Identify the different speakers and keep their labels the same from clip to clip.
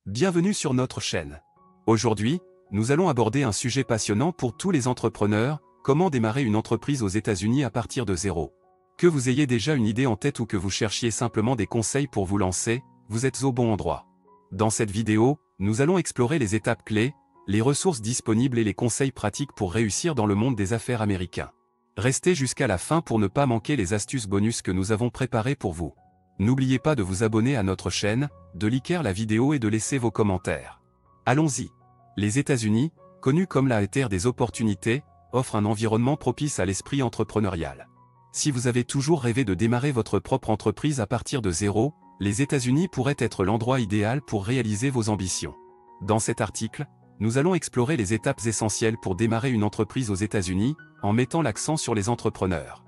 Speaker 1: Bienvenue sur notre chaîne. Aujourd'hui, nous allons aborder un sujet passionnant pour tous les entrepreneurs, comment démarrer une entreprise aux États-Unis à partir de zéro. Que vous ayez déjà une idée en tête ou que vous cherchiez simplement des conseils pour vous lancer, vous êtes au bon endroit. Dans cette vidéo, nous allons explorer les étapes clés, les ressources disponibles et les conseils pratiques pour réussir dans le monde des affaires américains. Restez jusqu'à la fin pour ne pas manquer les astuces bonus que nous avons préparées pour vous. N'oubliez pas de vous abonner à notre chaîne, de liker la vidéo et de laisser vos commentaires. Allons-y. Les États-Unis, connus comme la terre des opportunités, offrent un environnement propice à l'esprit entrepreneurial. Si vous avez toujours rêvé de démarrer votre propre entreprise à partir de zéro, les États-Unis pourraient être l'endroit idéal pour réaliser vos ambitions. Dans cet article, nous allons explorer les étapes essentielles pour démarrer une entreprise aux États-Unis, en mettant l'accent sur les entrepreneurs.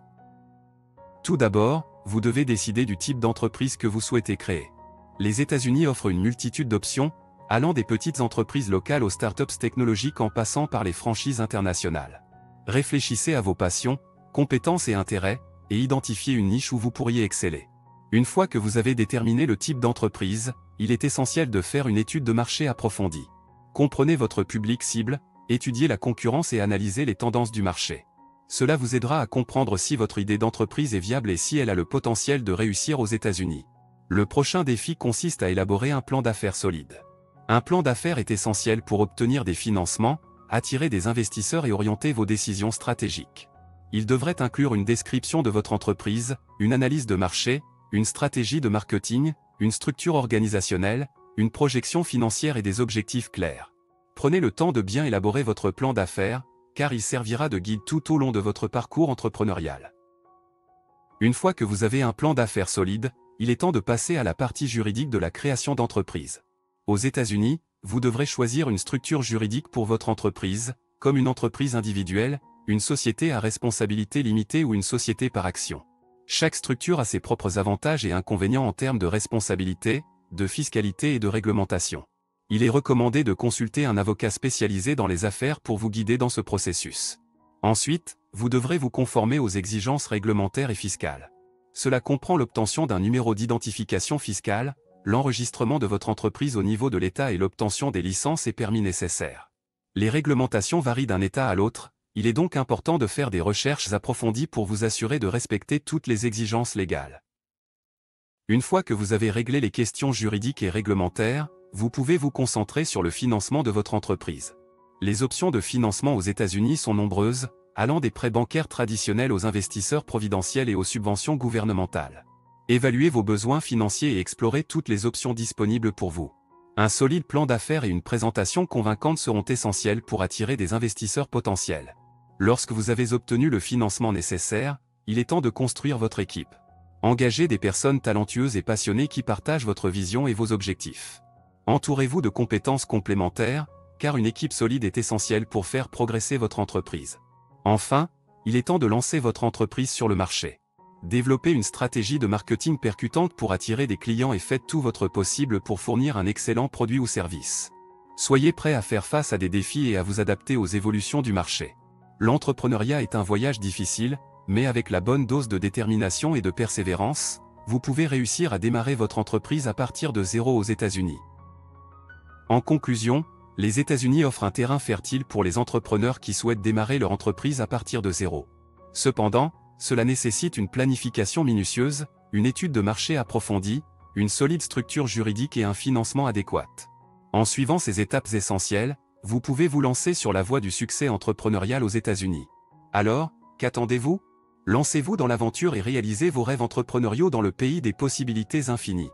Speaker 1: Tout d'abord, vous devez décider du type d'entreprise que vous souhaitez créer. Les États-Unis offrent une multitude d'options, allant des petites entreprises locales aux startups technologiques en passant par les franchises internationales. Réfléchissez à vos passions, compétences et intérêts, et identifiez une niche où vous pourriez exceller. Une fois que vous avez déterminé le type d'entreprise, il est essentiel de faire une étude de marché approfondie. Comprenez votre public cible, étudiez la concurrence et analysez les tendances du marché. Cela vous aidera à comprendre si votre idée d'entreprise est viable et si elle a le potentiel de réussir aux États-Unis. Le prochain défi consiste à élaborer un plan d'affaires solide. Un plan d'affaires est essentiel pour obtenir des financements, attirer des investisseurs et orienter vos décisions stratégiques. Il devrait inclure une description de votre entreprise, une analyse de marché, une stratégie de marketing, une structure organisationnelle, une projection financière et des objectifs clairs. Prenez le temps de bien élaborer votre plan d'affaires, car il servira de guide tout au long de votre parcours entrepreneurial. Une fois que vous avez un plan d'affaires solide, il est temps de passer à la partie juridique de la création d'entreprise. Aux États-Unis, vous devrez choisir une structure juridique pour votre entreprise, comme une entreprise individuelle, une société à responsabilité limitée ou une société par action. Chaque structure a ses propres avantages et inconvénients en termes de responsabilité, de fiscalité et de réglementation. Il est recommandé de consulter un avocat spécialisé dans les affaires pour vous guider dans ce processus. Ensuite, vous devrez vous conformer aux exigences réglementaires et fiscales. Cela comprend l'obtention d'un numéro d'identification fiscale, l'enregistrement de votre entreprise au niveau de l'État et l'obtention des licences et permis nécessaires. Les réglementations varient d'un État à l'autre, il est donc important de faire des recherches approfondies pour vous assurer de respecter toutes les exigences légales. Une fois que vous avez réglé les questions juridiques et réglementaires, vous pouvez vous concentrer sur le financement de votre entreprise. Les options de financement aux États-Unis sont nombreuses, allant des prêts bancaires traditionnels aux investisseurs providentiels et aux subventions gouvernementales. Évaluez vos besoins financiers et explorez toutes les options disponibles pour vous. Un solide plan d'affaires et une présentation convaincante seront essentiels pour attirer des investisseurs potentiels. Lorsque vous avez obtenu le financement nécessaire, il est temps de construire votre équipe. Engagez des personnes talentueuses et passionnées qui partagent votre vision et vos objectifs. Entourez-vous de compétences complémentaires, car une équipe solide est essentielle pour faire progresser votre entreprise. Enfin, il est temps de lancer votre entreprise sur le marché. Développez une stratégie de marketing percutante pour attirer des clients et faites tout votre possible pour fournir un excellent produit ou service. Soyez prêt à faire face à des défis et à vous adapter aux évolutions du marché. L'entrepreneuriat est un voyage difficile, mais avec la bonne dose de détermination et de persévérance, vous pouvez réussir à démarrer votre entreprise à partir de zéro aux États-Unis. En conclusion, les États-Unis offrent un terrain fertile pour les entrepreneurs qui souhaitent démarrer leur entreprise à partir de zéro. Cependant, cela nécessite une planification minutieuse, une étude de marché approfondie, une solide structure juridique et un financement adéquat. En suivant ces étapes essentielles, vous pouvez vous lancer sur la voie du succès entrepreneurial aux États-Unis. Alors, qu'attendez-vous ? Lancez-vous dans l'aventure et réalisez vos rêves entrepreneuriaux dans le pays des possibilités infinies.